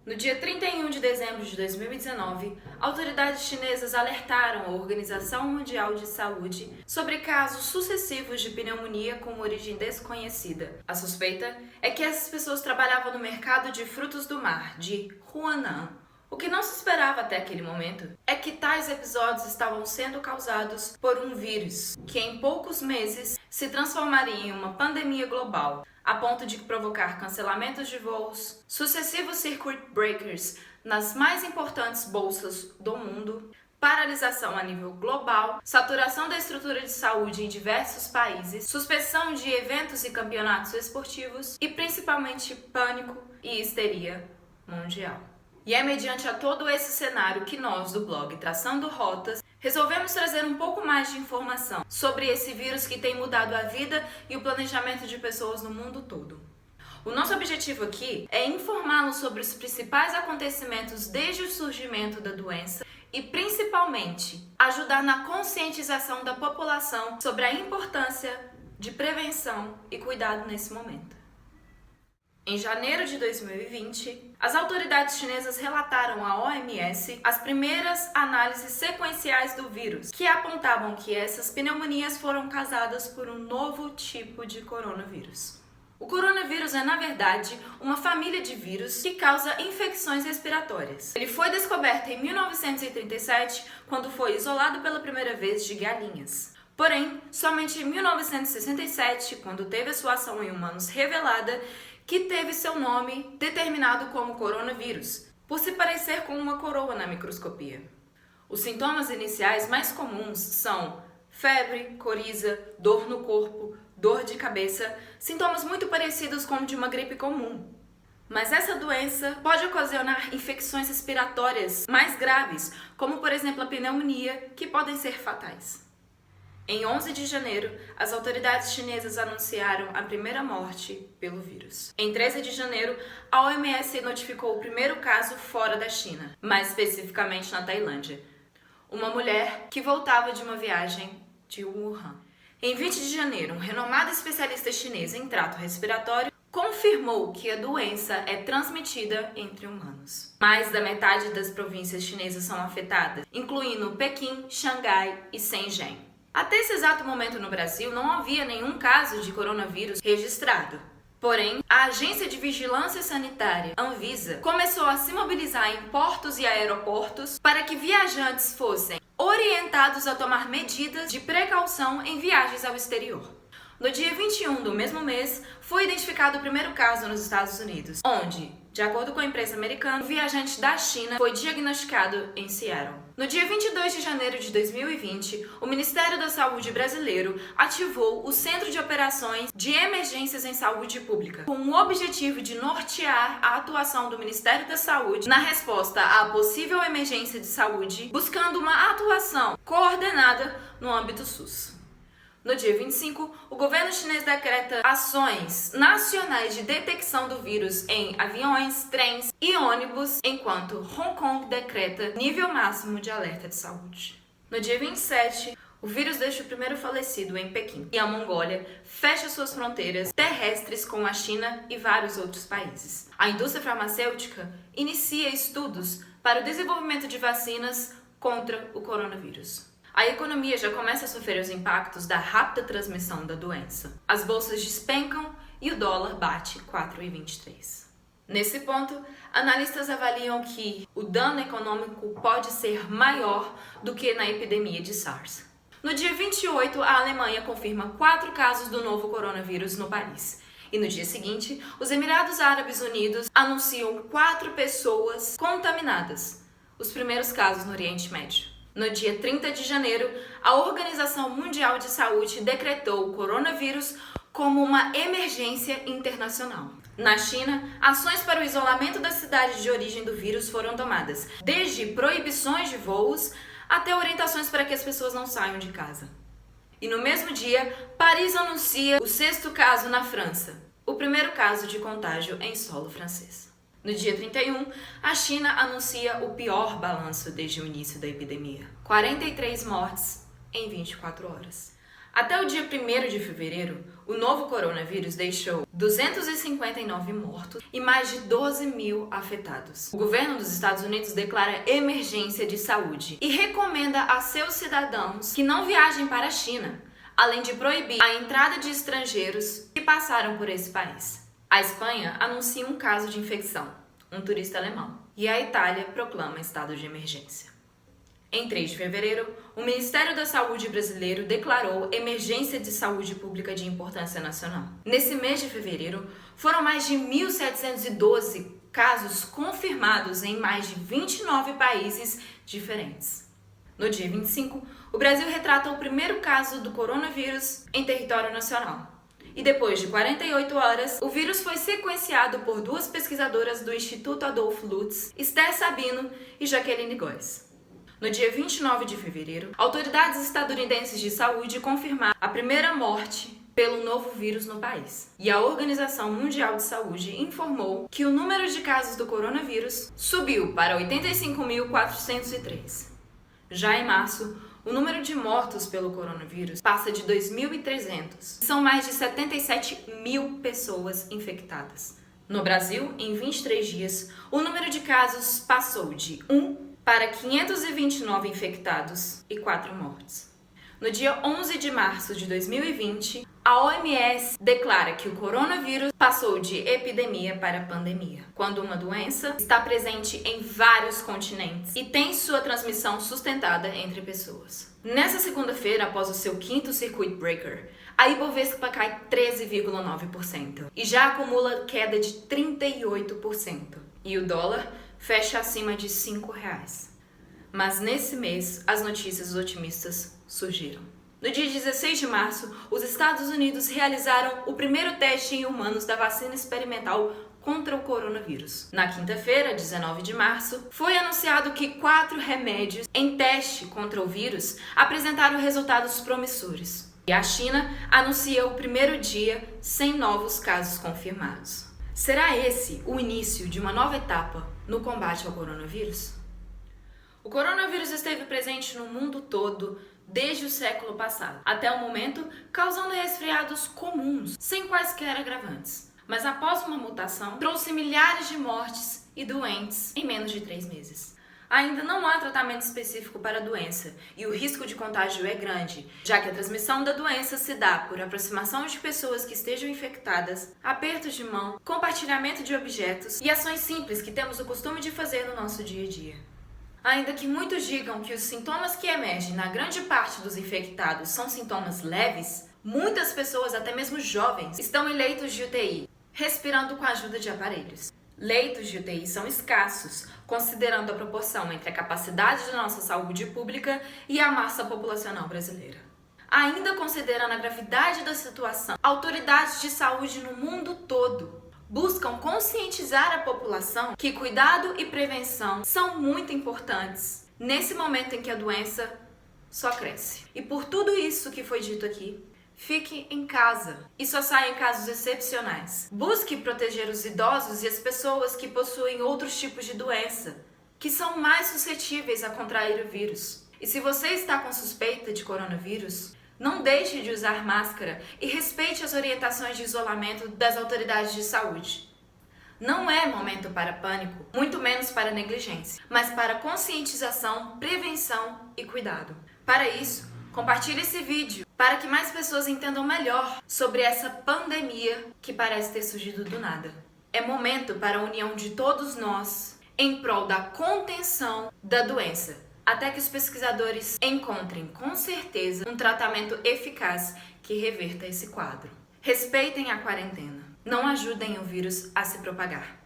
No dia 31 de dezembro de 2019, autoridades chinesas alertaram a Organização Mundial de Saúde sobre casos sucessivos de pneumonia com origem desconhecida. A suspeita é que essas pessoas trabalhavam no mercado de frutos do mar de Huanan. O que não se esperava até aquele momento é que tais episódios estavam sendo causados por um vírus que em poucos meses se transformaria em uma pandemia global, a ponto de provocar cancelamentos de voos, sucessivos circuit breakers nas mais importantes bolsas do mundo, paralisação a nível global, saturação da estrutura de saúde em diversos países, suspensão de eventos e campeonatos esportivos e principalmente pânico e histeria mundial. E é mediante a todo esse cenário que nós, do blog Traçando Rotas, resolvemos trazer um pouco mais de informação sobre esse vírus que tem mudado a vida e o planejamento de pessoas no mundo todo. O nosso objetivo aqui é informá-los sobre os principais acontecimentos desde o surgimento da doença e, principalmente, ajudar na conscientização da população sobre a importância de prevenção e cuidado nesse momento. Em janeiro de 2020, as autoridades chinesas relataram à OMS as primeiras análises sequenciais do vírus, que apontavam que essas pneumonias foram causadas por um novo tipo de coronavírus. O coronavírus é, na verdade, uma família de vírus que causa infecções respiratórias. Ele foi descoberto em 1937, quando foi isolado pela primeira vez de galinhas. Porém, somente em 1967, quando teve a sua ação em humanos revelada, que teve seu nome determinado como coronavírus, por se parecer com uma coroa na microscopia. Os sintomas iniciais mais comuns são febre, coriza, dor no corpo, dor de cabeça, sintomas muito parecidos com o de uma gripe comum. Mas essa doença pode ocasionar infecções respiratórias mais graves, como por exemplo a pneumonia, que podem ser fatais. Em 11 de janeiro, as autoridades chinesas anunciaram a primeira morte pelo vírus. Em 13 de janeiro, a OMS notificou o primeiro caso fora da China, mais especificamente na Tailândia. Uma mulher que voltava de uma viagem de Wuhan. Em 20 de janeiro, um renomado especialista chinês em trato respiratório confirmou que a doença é transmitida entre humanos. Mais da metade das províncias chinesas são afetadas, incluindo Pequim, Xangai e Shenzhen. Até esse exato momento no Brasil não havia nenhum caso de coronavírus registrado. Porém, a Agência de Vigilância Sanitária, Anvisa, começou a se mobilizar em portos e aeroportos para que viajantes fossem orientados a tomar medidas de precaução em viagens ao exterior. No dia 21 do mesmo mês, foi identificado o primeiro caso nos Estados Unidos, onde, de acordo com a imprensa americana, o viajante da China foi diagnosticado em Seattle. No dia 22 de janeiro de 2020, o Ministério da Saúde brasileiro ativou o Centro de Operações de Emergências em Saúde Pública, com o objetivo de nortear a atuação do Ministério da Saúde na resposta à possível emergência de saúde, buscando uma atuação coordenada no âmbito SUS. No dia 25, o governo chinês decreta ações nacionais de detecção do vírus em aviões, trens e ônibus, enquanto Hong Kong decreta nível máximo de alerta de saúde. No dia 27, o vírus deixa o primeiro falecido em Pequim e a Mongólia fecha suas fronteiras terrestres com a China e vários outros países. A indústria farmacêutica inicia estudos para o desenvolvimento de vacinas contra o coronavírus. A economia já começa a sofrer os impactos da rápida transmissão da doença. As bolsas despencam e o dólar bate 4,23. Nesse ponto, analistas avaliam que o dano econômico pode ser maior do que na epidemia de SARS. No dia 28, a Alemanha confirma 4 casos do novo coronavírus no país. E no dia seguinte, os Emirados Árabes Unidos anunciam 4 pessoas contaminadas, os primeiros casos no Oriente Médio. No dia 30 de janeiro, a Organização Mundial de Saúde decretou o coronavírus como uma emergência internacional. Na China, ações para o isolamento da cidade de origem do vírus foram tomadas, desde proibições de voos até orientações para que as pessoas não saiam de casa. E no mesmo dia, Paris anuncia o 6º caso na França, o primeiro caso de contágio em solo francês. No dia 31, a China anuncia o pior balanço desde o início da epidemia: 43 mortes em 24 horas. Até o dia 1º de fevereiro, o novo coronavírus deixou 259 mortos e mais de 12 mil afetados. O governo dos Estados Unidos declara emergência de saúde e recomenda a seus cidadãos que não viajem para a China, além de proibir a entrada de estrangeiros que passaram por esse país. A Espanha anuncia um caso de infecção, um turista alemão, e a Itália proclama estado de emergência. Em 3 de fevereiro, o Ministério da Saúde brasileiro declarou emergência de saúde pública de importância nacional. Nesse mês de fevereiro, foram mais de 1.712 casos confirmados em mais de 29 países diferentes. No dia 25, o Brasil retrata o primeiro caso do coronavírus em território nacional. E depois de 48 horas, o vírus foi sequenciado por 2 pesquisadoras do Instituto Adolfo Lutz, Esther Sabino e Jaqueline Góes. No dia 29 de fevereiro, autoridades estadunidenses de saúde confirmaram a primeira morte pelo novo vírus no país. E a Organização Mundial de Saúde informou que o número de casos do coronavírus subiu para 85.403. Já em março, o número de mortos pelo coronavírus passa de 2.300. São mais de 77 mil pessoas infectadas. No Brasil, em 23 dias, o número de casos passou de 1 para 529 infectados e 4 mortes. No dia 11 de março de 2020, a OMS declara que o coronavírus passou de epidemia para pandemia, quando uma doença está presente em vários continentes e tem sua transmissão sustentada entre pessoas. Nessa segunda-feira, após o seu 5º circuit breaker, a Ibovespa cai 13,9% e já acumula queda de 38%. E o dólar fecha acima de R$5. Mas nesse mês, as notícias otimistas surgiram. No dia 16 de março, os Estados Unidos realizaram o primeiro teste em humanos da vacina experimental contra o coronavírus. Na quinta-feira, 19 de março, foi anunciado que 4 remédios em teste contra o vírus apresentaram resultados promissores. E a China anuncia o primeiro dia sem novos casos confirmados. Será esse o início de uma nova etapa no combate ao coronavírus? O coronavírus esteve presente no mundo todo desde o século passado, até o momento causando resfriados comuns, sem quaisquer agravantes. Mas após uma mutação, trouxe milhares de mortes e doentes em menos de 3 meses. Ainda não há tratamento específico para a doença e o risco de contágio é grande, já que a transmissão da doença se dá por aproximação de pessoas que estejam infectadas, apertos de mão, compartilhamento de objetos e ações simples que temos o costume de fazer no nosso dia a dia. Ainda que muitos digam que os sintomas que emergem na grande parte dos infectados são sintomas leves, muitas pessoas, até mesmo jovens, estão em leitos de UTI, respirando com a ajuda de aparelhos. Leitos de UTI são escassos, considerando a proporção entre a capacidade da nossa saúde pública e a massa populacional brasileira. Ainda considerando a gravidade da situação, autoridades de saúde no mundo todo buscam conscientizar a população que cuidado e prevenção são muito importantes nesse momento em que a doença só cresce. E por tudo isso que foi dito aqui, fique em casa e só saia em casos excepcionais. Busque proteger os idosos e as pessoas que possuem outros tipos de doença, que são mais suscetíveis a contrair o vírus. E se você está com suspeita de coronavírus, não deixe de usar máscara e respeite as orientações de isolamento das autoridades de saúde. Não é momento para pânico, muito menos para negligência, mas para conscientização, prevenção e cuidado. Para isso, compartilhe esse vídeo para que mais pessoas entendam melhor sobre essa pandemia que parece ter surgido do nada. É momento para a união de todos nós em prol da contenção da doença, até que os pesquisadores encontrem com certeza um tratamento eficaz que reverta esse quadro. Respeitem a quarentena. Não ajudem o vírus a se propagar.